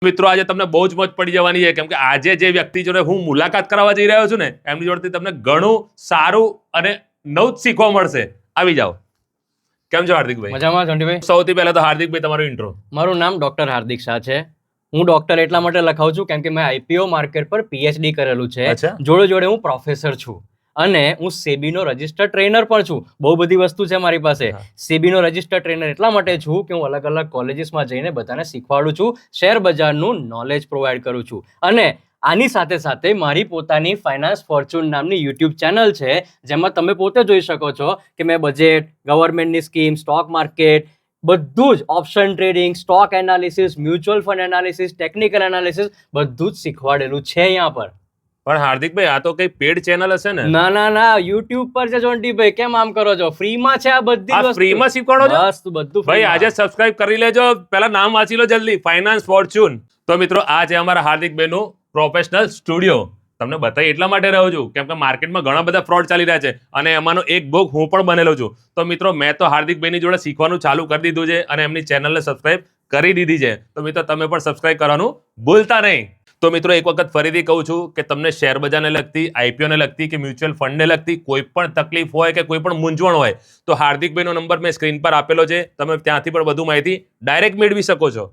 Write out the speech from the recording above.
મિત્રો આજે તમને બહુ જ મોજ પડી જવાની છે, કેમ કે આજે જે વ્યક્તિ જોડે હું મુલાકાત કરાવવા જઈ રહ્યો છું ને, એમની જોડેથી તમને ઘણું સારું અને નવું જ શીખવા મળશે. આવી જાઓ. કેમ છો હાર્દિકભાઈ? મજામાં જોન્ટીભાઈ. સૌથી પહેલા તો હાર્દિકભાઈ તમારો ઇન્ટ્રો. મારું નામ ડોક્ટર હાર્દિક શાહ છે. હું ડોક્ટર એટલા માટે લખાવું છું કેમ કે મેં આઈપીઓ માર્કેટ પર પીએચડી કરેલું છે. અચ્છા. જોડે જોડે હું પ્રોફેસર છું અને હું સેબીનો રજિસ્ટર્ડ ટ્રેનર પણ છું. બહુ બધી વસ્તુ છે મારી પાસે. સેબીનો રજિસ્ટર્ડ ટ્રેનર એટલા માટે છું કે હું અલગ અલગ કોલેજીસમાં જઈને બધાને શીખવાડું છું, શેર બજારનું નોલેજ પ્રોવાઈડ કરું છું. અને આની સાથે સાથે મારી પોતાની ફાઇનાન્સ ફોર્ચ્યુન નામની યુટ્યુબ ચેનલ છે, જેમાં તમે પોતે જોઈ શકો છો કે મેં બજેટ, ગવર્મેન્ટની સ્કીમ, સ્ટોક માર્કેટ, બધું જ option trading, stock analysis, mutual fund analysis, technical analysis બધું જ શીખવાડેલું છે અહીંયા પર. પણ હાર્દિકભાઈ આ તો કઈ પેડ ચેનલ હશે ને? ના યુટ્યુબ પર છે જોન્ટીભાઈ. કેમ આમ કરો છો? ફ્રીમાં છે આ બધી વસ્તુ. ફ્રીમાં શીખવાડો છો? બસ બધું ભાઈ આજે સબસ્ક્રાઇબ કરી લેજો. પહેલા નામ વાંચી લો જલ્દી, ફાઇનાન્સ ફોર્ચ્યુન. તો મિત્રો આ છે અમારા હાર્દિકભાઈનું પ્રોફેશનલ સ્ટુડિયો. તમને બતાવી એટલા માટે રહ્યો છું કેમ કે માર્કેટમાં ઘણા બધા ફ્રોડ ચાલી રહ્યા છે અને એમાંનો એક ભોગ હું પણ બનેલો છું. તો મિત્રો મેં તો હાર્દિકભાઈની જોડે શીખવાનું ચાલુ કરી દીધું છે અને એમની ચેનલને સબસ્ક્રાઇબ કરી દીધી છે. તો મિત્રો તમે પણ સબસ્ક્રાઇબ કરવાનું ભૂલતા નહીં. તો મિત્રો એક વખત ફરીથી કહું છું કે તમને શેર બજારને લગતી, આઈપીઓને લગતી કે મ્યુચ્યુઅલ ફંડને લગતી કોઈ પણ તકલીફ હોય કે કોઈ પણ મૂંઝવણ હોય તો હાર્દિકભાઈનો નંબર મેં સ્ક્રીન પર આપેલો છે. તમે ત્યાંથી પણ વધુ માહિતી ડાયરેક્ટ મેળવી શકો છો.